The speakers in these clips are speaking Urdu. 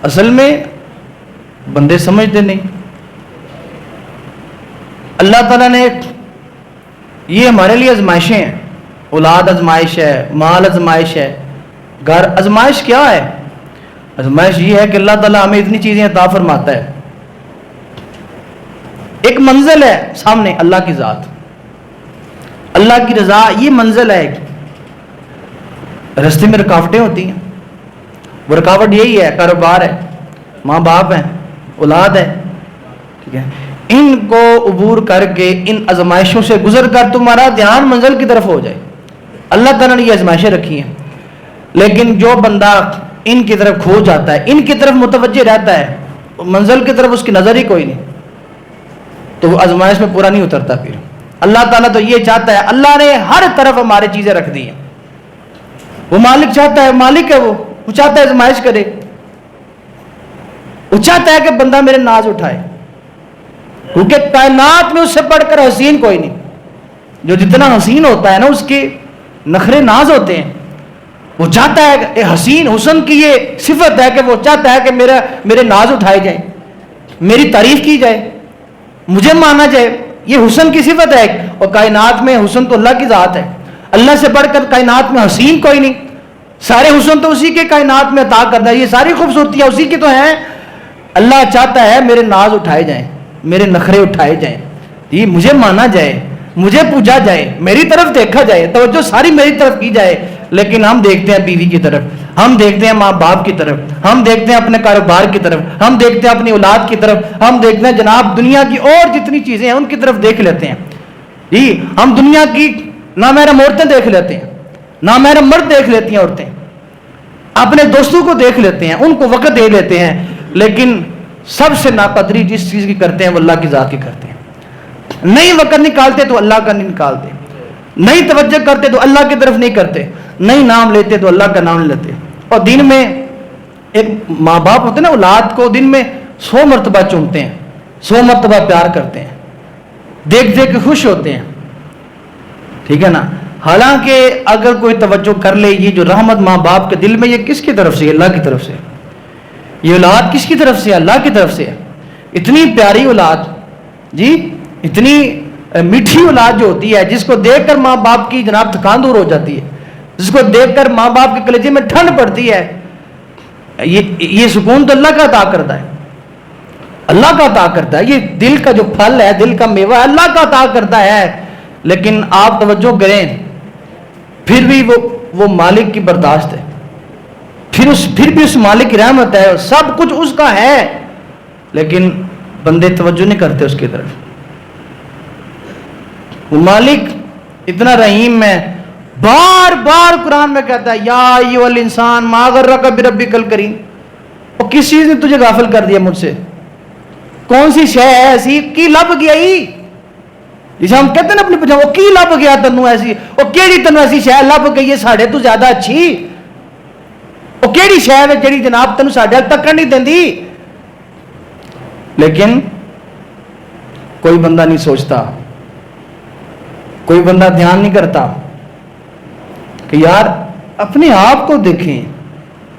اصل میں بندے سمجھتے نہیں. اللہ تعالیٰ نے یہ ہمارے لیے آزمائشیں ہیں. اولاد آزمائش ہے, مال آزمائش ہے, گھر آزمائش. کیا ہے آزمائش؟ یہ ہے کہ اللہ تعالیٰ ہمیں اتنی چیزیں عطا فرماتا ہے. ایک منزل ہے سامنے, اللہ کی ذات, اللہ کی رضا, یہ منزل ہے. رستے میں رکاوٹیں ہوتی ہیں, وہ رکاوٹ یہی ہے, کاروبار ہے, ماں باپ ہیں, اولاد ہے, ٹھیک ہے. ان کو عبور کر کے, ان آزمائشوں سے گزر کر تمہارا دھیان منزل کی طرف ہو جائے. اللہ تعالیٰ نے یہ آزمائشیں رکھی ہیں. لیکن جو بندہ ان کی طرف کھو جاتا ہے, ان کی طرف متوجہ رہتا ہے, منزل کی طرف اس کی نظر ہی کوئی نہیں, تو وہ آزمائش میں پورا نہیں اترتا. پھر اللہ تعالیٰ تو یہ چاہتا ہے, اللہ نے ہر طرف ہماری چیزیں رکھ دی ہیں. وہ مالک چاہتا ہے, مالک ہے وہ چاہتا ہے آزمائش کرے, وہ چاہتا ہے کہ بندہ میرے ناز اٹھائے, کیونکہ کائنات میں اس سے بڑھ کر حسین کوئی نہیں. جو جتنا حسین ہوتا ہے نا, اس کے نخرے ناز ہوتے ہیں. وہ چاہتا ہے کہ حسین حسن کی یہ صفت ہے کہ وہ چاہتا ہے کہ میرے ناز اٹھائے جائیں, میری تعریف کی جائے, مجھے مانا جائے. یہ حسن کی صفت ہے. اور کائنات میں حسن تو اللہ کی ذات ہے. اللہ سے بڑھ کر کائنات میں حسین کوئی نہیں. سارے حسن تو اسی کے کائنات میں عطا کرتا ہے. یہ ساری خوبصورتیاں اسی کی تو ہیں. اللہ چاہتا ہے میرے ناز اٹھائے جائیں, میرے نخرے اٹھائے جائیں, یہ مجھے مانا جائے, مجھے پوجا جائے, میری طرف دیکھا جائے, توجہ ساری میری طرف کی جائے. لیکن ہم دیکھتے ہیں بیوی کی طرف, ہم دیکھتے ہیں ماں باپ کی طرف, ہم دیکھتے ہیں اپنے کاروبار کی طرف, ہم دیکھتے ہیں اپنی اولاد کی طرف, ہم دیکھتے ہیں جناب دنیا کی اور جتنی چیزیں ہیں ان کی طرف دیکھ لیتے ہیں. جی ہم دنیا کی نامحرم عورتیں دیکھ لیتے ہیں, نامحرم مرد دیکھ لیتی ہیں عورتیں, اپنے دوستوں کو دیکھ لیتے ہیں, ان کو وقت دے لیتے ہیں. لیکن سب سے ناقدری جس چیز کی کرتے ہیں وہ اللہ کی ذات کی کرتے ہیں. نہیں وقت نکالتے تو اللہ کا نہیں نکالتے, نہیں توجہ کرتے تو اللہ کی طرف نہیں کرتے, نہیں نام لیتے تو اللہ کا نام نہیں لیتے. اور دن میں ایک ماں باپ ہوتے ہیں نا, اولاد کو دن میں 100 مرتبہ چومتے ہیں, 100 مرتبہ پیار کرتے ہیں, دیکھ دیکھ کے خوش ہوتے ہیں, ٹھیک ہے نا. حالانکہ اگر کوئی توجہ کر لے, یہ جو رحمت ماں باپ کے دل میں, یہ کس کی طرف سے؟ اللہ کی طرف سے. یہ اولاد کس کی طرف سے؟ اللہ کی طرف سے. اتنی پیاری اولاد, جی اتنی میٹھی اولاد جو ہوتی ہے, جس کو دیکھ کر ماں باپ کی جناب تھکان دور ہو جاتی ہے, جس کو دیکھ کر ماں باپ کے کلیجے میں ٹھنڈ پڑتی ہے. یہ سکون تو اللہ کا عطا کرتا ہے, اللہ کا عطا کرتا ہے. یہ دل کا جو پھل ہے, دل کا میوہ ہے, اللہ کا عطا کرتا ہے. لیکن آپ توجہ کریں, پھر بھی وہ مالک کی برداشت ہے, پھر بھی اس مالک کی رحمت ہے, سب کچھ اس کا ہے. لیکن بندے توجہ نہیں کرتے اس کی طرف. وہ مالک اتنا رحیم ہے, بار بار قرآن میں کہتا ہے یا ایھا الانسان ما غرک بربک الکریم. اور کس چیز نے تجھے غافل کر دیا مجھ سے؟ کون سی شے ہے ایسی کی لب گئی؟ جسے ہم کہتے ہیں نا اپنی پہچان, وہ کی لب گیا تنوں ایسی, وہ کیڑی تنوں ایسی شے لب گئی ہے ساڑھے تو زیادہ اچھی, وہ کیڑی شے ہے جڑی جناب تنوں ساڑھے تک نہیں دیندی. لیکن کوئی بندہ نہیں سوچتا, کوئی بندہ دھیان نہیں کرتا کہ یار اپنے آپ کو دیکھیں.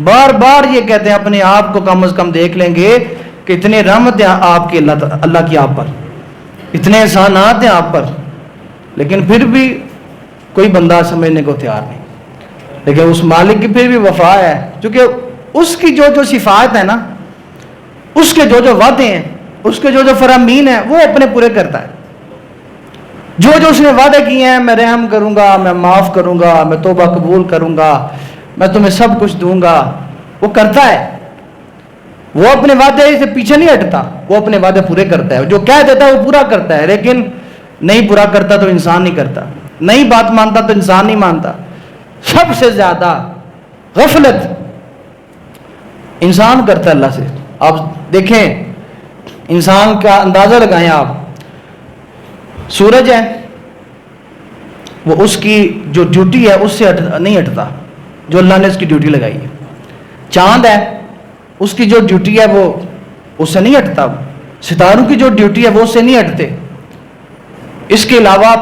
بار بار یہ کہتے ہیں اپنے آپ کو کم از کم دیکھ لیں گے کہ اتنے رحمت ہیں آپ کی, اللہ کی آپ پر, اتنے احسانات ہیں آپ پر. لیکن پھر بھی کوئی بندہ سمجھنے کو تیار نہیں. لیکن اس مالک کی پھر بھی وفا ہے, کیونکہ اس کی جو صفات ہے نا, اس کے جو وعدے ہیں, اس کے جو فرامین ہیں, وہ اپنے پورے کرتا ہے. جو اس نے وعدے کیے ہیں, میں رحم کروں گا, میں معاف کروں گا, میں توبہ قبول کروں گا, میں تمہیں سب کچھ دوں گا, وہ کرتا ہے. وہ اپنے وعدے سے پیچھے نہیں ہٹتا, وہ اپنے وعدے پورے کرتا ہے. جو کہہ دیتا ہے وہ پورا کرتا ہے. لیکن نہیں پورا کرتا تو انسان نہیں کرتا, نہیں بات مانتا تو انسان نہیں مانتا. سب سے زیادہ غفلت انسان کرتا ہے اللہ سے. آپ دیکھیں, انسان کا اندازہ لگائیں آپ. سورج ہے, وہ اس کی جو ڈیوٹی ہے اس سے نہیں ہٹتا, جو اللہ نے اس کی ڈیوٹی لگائی ہے. چاند ہے, اس کی جو ڈیوٹی ہے وہ اس سے نہیں ہٹتا. ستاروں کی جو ڈیوٹی ہے وہ اس سے نہیں ہٹتے. اس کے علاوہ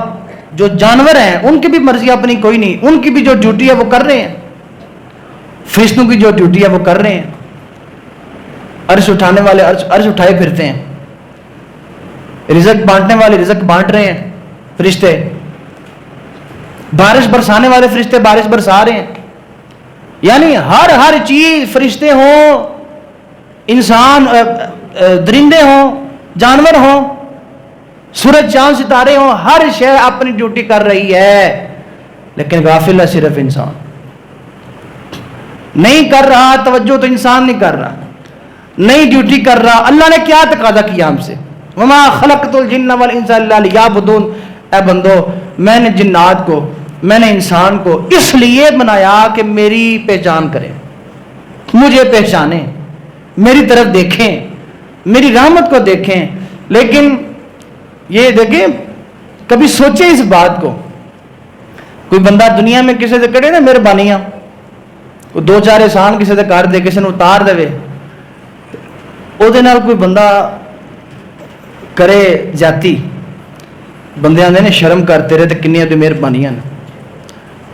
جو جانور ہیں ان کی بھی مرضی اپنی کوئی نہیں, ان کی بھی جو ڈیوٹی ہے وہ کر رہے ہیں. فرشتوں کی جو ڈیوٹی ہے وہ کر رہے ہیں. عرش اٹھانے والے عرش اٹھائے پھرتے ہیں، رزق بانٹنے والے رزق بانٹ رہے ہیں فرشتے، بارش برسانے والے فرشتے بارش برسا رہے ہیں. یعنی ہر چیز، فرشتے ہوں، انسان، درندے ہوں، جانور ہوں، سورج چاند ستارے ہوں، ہر شے اپنی ڈیوٹی کر رہی ہے. لیکن غافل ہے صرف انسان، نہیں کر رہا توجہ تو انسان نہیں کر رہا، نہیں ڈیوٹی کر رہا. اللہ نے کیا تقاضا کیا ہم سے؟ وما خلقت الجن والانس الا لیعبدون. اے بندو، میں نے جنات کو، میں نے انسان کو اس لیے بنایا کہ میری پہچان کریں، مجھے پہچانیں، میری طرف دیکھیں، میری رحمت کو دیکھیں. لیکن یہ دیکھیں، کبھی سوچیں اس بات کو، کوئی بندہ دنیا میں کسی سے کرے نا مہربانیاں، کوئی دو چار احسان کسی سے کر دے، کسی نے اتار دے، او دے نال کوئی بندہ کرے جاتی، بندے آندے نے شرم کر تیرے تے کنیاں تے مہربانیاں،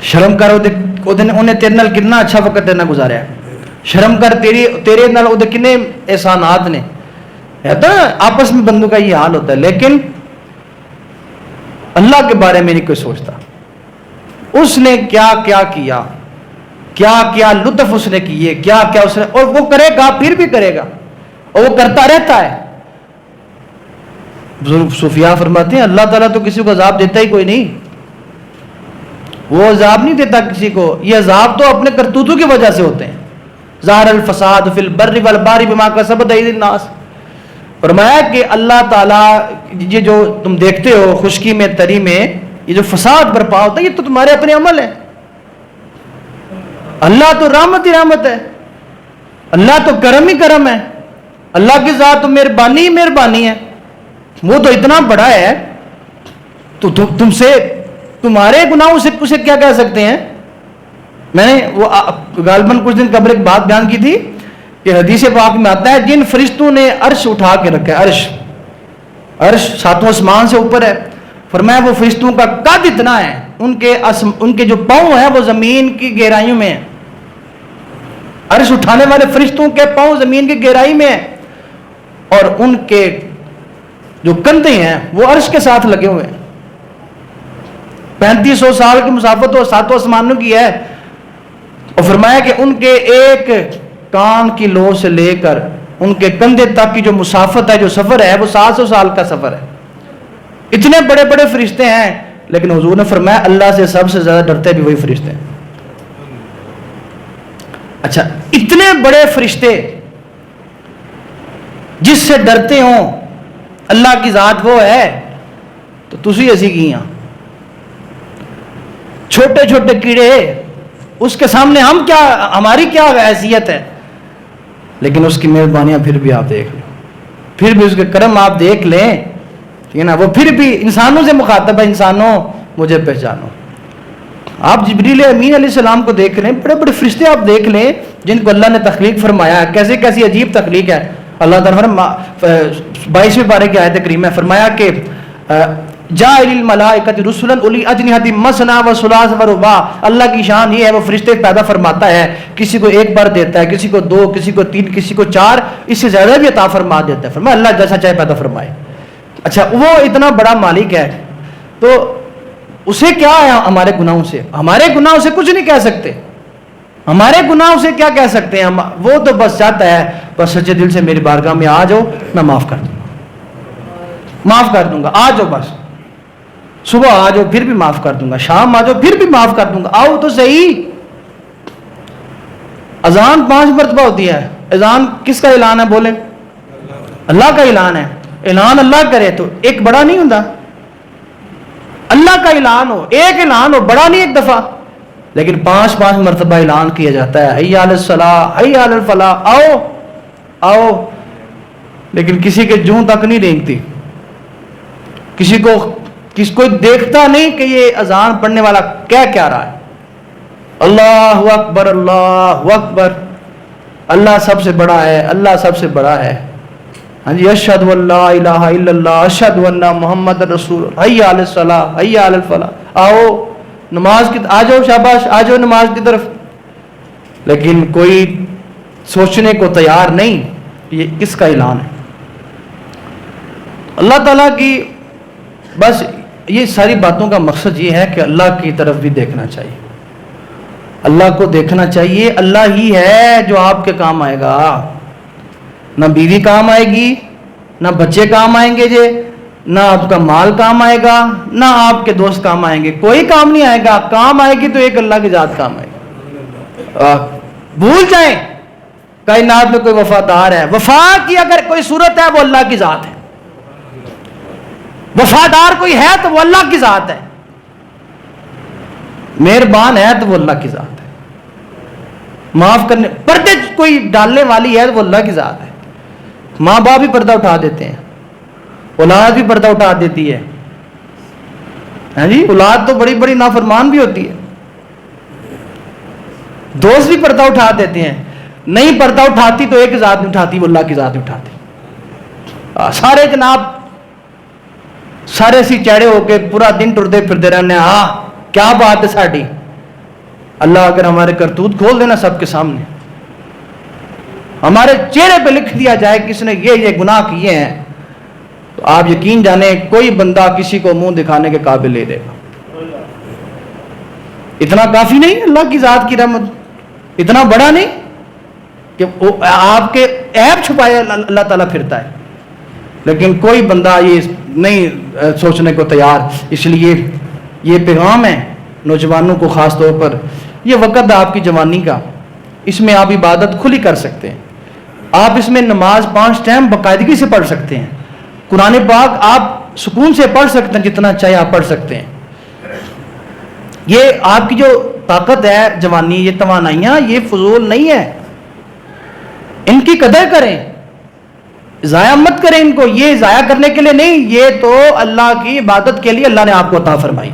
شرم کر انہیں تیرے نال کتنا اچھا وقت تیرے نال گزاریا، شرم کر تیرے نال او دے کنے احسانات نے. ہے تو آپس میں بندوں کا یہ حال ہوتا ہے. لیکن اللہ کے بارے میں نہیں کوئی سوچتا، اس نے کیا کیا کیا، کیا کیا لطف اس نے کیے، کیا کیا اس نے، اور وہ کرے گا، پھر بھی کرے گا، اور وہ کرتا رہتا ہے. صوفیاء فرماتے ہیں اللہ تعالیٰ تو کسی کو عذاب دیتا ہی کوئی نہیں، وہ عذاب نہیں دیتا کسی کو، یہ عذاب تو اپنے کرتوتوں کی وجہ سے ہوتے ہیں. ظاہر الفساد فی البر والبحر بما کسبت ایدی الناس. فرمایا کہ اللہ تعالیٰ یہ جو تم دیکھتے ہو خشکی میں تری میں یہ جو فساد برپا ہوتا ہے، یہ تو تمہارے اپنے عمل ہے. اللہ تو رحمت ہی رحمت ہے، اللہ تو کرم ہی کرم ہے، اللہ کی ذات تو مہربانی ہی مہربانی ہے. وہ تو اتنا بڑا ہے تو تم سے تمہارے گناہوں سے اسے کیا کہہ سکتے ہیں. میں نے وہ غالباً کچھ دن قبل ایک بات بیان کی تھی کہ حدیث پاک میں آتا ہے جن فرشتوں نے عرش اٹھا کے رکھا ہے، عرش ساتواں آسمان سے اوپر ہے. فرمایا وہ فرشتوں کا قد اتنا ہے، ان کے جو پاؤں ہیں وہ زمین کی گہرائیوں میں ہیں. عرش اٹھانے والے فرشتوں کے پاؤں زمین کی گہرائی میں ہیں، اور ان کے جو کندھے ہیں وہ عرش کے ساتھ لگے ہوئے ہیں. 3500 سال کی مسافت اور ساتوں آسمانوں کی ہے. اور فرمایا کہ ان کے ایک کان کی لو سے لے کر ان کے کندھے تک کی جو مسافت ہے، جو سفر ہے، وہ 700 سال کا سفر ہے. اتنے بڑے بڑے فرشتے ہیں، لیکن حضور نے فرمایا اللہ سے سب سے زیادہ ڈرتے بھی وہی فرشتے ہیں. اچھا، اتنے بڑے فرشتے جس سے ڈرتے ہوں اللہ کی ذات وہ ہے، تو تسی ایسی کی ہیں چھوٹے چھوٹے کیڑے، اس کے سامنے ہم کیا، ہماری کیا حیثیت ہے. لیکن اس کی مہربانیاں پھر بھی آپ دیکھ لیں، پھر بھی اس کے کرم آپ دیکھ لیں، ٹھیک ہے نا. وہ پھر بھی انسانوں سے مخاطب ہے، انسانوں مجھے پہچانو. آپ جبریل امین علیہ السلام کو دیکھ لیں، بڑے بڑے فرشتے آپ دیکھ لیں جن کو اللہ نے تخلیق فرمایا ہے، کیسے کیسی عجیب تخلیق ہے. اللہ تعالیٰ 22ویں پارے کی آیت کریمہ فرمایا کہ جاعل الملائکۃ رسلا اولی اجنحۃ مثنی و ثلاث و رباع. اللہ کی شان یہ ہے وہ فرشتے پیدا فرماتا ہے، کسی کو ایک بار دیتا ہے، کسی کو 2، کسی کو 3، کسی کو 4، اس سے زیادہ بھی عطا فرما دیتا ہے. فرمایا اللہ جیسا چاہے پیدا فرمائے. اچھا، وہ اتنا بڑا مالک ہے تو اسے کیا ہے ہمارے گناہوں سے؟ ہمارے گناہوں سے کچھ نہیں کہہ سکتے. ہمارے گناہوں سے کیا کہہ سکتے ہیں؟ وہ تو بس چاہتا ہے بس سچے دل سے میری بارگاہ میں آ جاؤ، میں معاف کر دوں گا، معاف کر دوں گا. آ جاؤ، بس صبح آ جاؤ پھر بھی معاف کر دوں گا، شام آ جاؤ پھر بھی معاف کر دوں گا. آؤ تو صحیح. اذان 5 مرتبہ ہوتی ہے. اذان کس کا اعلان ہے؟ بولیں. اللہ کا اعلان ہے. اعلان اللہ کرے تو ایک بڑا نہیں ہوتا. اللہ کا اعلان ہو، ایک اعلان ہو، بڑا نہیں ایک دفعہ، لیکن 5 مرتبہ اعلان کیا جاتا ہے، حی علی الصلاۃ، حی علی الفلاح، آؤ آؤ. لیکن کسی کے جوں تک نہیں رینگتی، کسی کو دیکھتا نہیں کہ یہ اذان پڑھنے والا کیا رہا ہے. اللہ اکبر، اللہ اکبر، اللہ سب سے بڑا ہے، اللہ سب سے بڑا ہے. ہاں جی، اشہد ان لا الہ الا اللہ، اشہد ان محمد رسول اللہ، حی علی الصلاۃ، حی علی الفلاح. آؤ نماز کی، آ جاؤ، شاباش، آ جاؤ نماز کی طرف. لیکن کوئی سوچنے کو تیار نہیں یہ کس کا اعلان ہے؟ اللہ تعالیٰ کی بس یہ ساری باتوں کا مقصد یہ ہے کہ اللہ کی طرف بھی دیکھنا چاہیے، اللہ کو دیکھنا چاہیے. اللہ ہی ہے جو آپ کے کام آئے گا. نہ بیوی کام آئے گی، نہ بچے کام آئیں گے جے، نہ آپ کا مال کام آئے گا، نہ آپ کے دوست کام آئیں گے. کوئی کام نہیں آئے گا. کام آئے گی تو ایک اللہ کی ذات کام آئے گا. بھول جائیں کائنات میں کوئی وفادار ہے. وفا کی اگر کوئی صورت ہے وہ اللہ کی ذات ہے. وفادار کوئی ہے تو وہ اللہ کی ذات ہے. مہربان ہے تو وہ اللہ کی ذات ہے. معاف کرنے، پردے کوئی ڈالنے والی ہے تو وہ اللہ کی ذات ہے. ماں باپ بھی پردہ اٹھا دیتے ہیں، اولاد بھی پردہ اٹھا دیتی ہے. ہاں جی، اولاد تو بڑی بڑی نافرمان بھی ہوتی ہے. دوست بھی پردہ اٹھا دیتے ہیں. نہیں پردہ اٹھاتی تو ایک ذات نہیں اٹھاتی، وہ اللہ کی ذات نہیں اٹھاتی. سارے جناب سارے سی چڑے ہو کے پورا دن ٹرتے پھرتے رہنے. کیا بات ہے ساڑی. اللہ اگر ہمارے کرتوت کھول دینا سب کے سامنے، ہمارے چہرے پہ لکھ دیا جائے کہ اس نے یہ گناہ کیے ہیں، تو آپ یقین جانیں کوئی بندہ کسی کو منہ دکھانے کے قابل لے دے گا. اتنا کافی نہیں اللہ کی ذات کی رحمت، اتنا بڑا نہیں کہ آپ کے عیب چھپائے اللہ تعالیٰ پھرتا ہے. لیکن کوئی بندہ یہ نہیں سوچنے کو تیار. اس لیے یہ پیغام ہے نوجوانوں کو خاص طور پر. یہ وقت ہے آپ کی جوانی کا، اس میں آپ عبادت کھلی کر سکتے ہیں. آپ اس میں نماز 5 ٹائم باقاعدگی سے پڑھ سکتے ہیں. قرآن پاک آپ سکون سے پڑھ سکتے ہیں، جتنا چاہے آپ پڑھ سکتے ہیں. یہ آپ کی جو طاقت ہے جوانی، یہ توانائیاں یہ فضول نہیں ہے. ان کی قدر کریں، ضائع مت کریں ان کو. یہ ضائع کرنے کے لیے نہیں، یہ تو اللہ کی عبادت کے لیے اللہ نے آپ کو عطا فرمائی.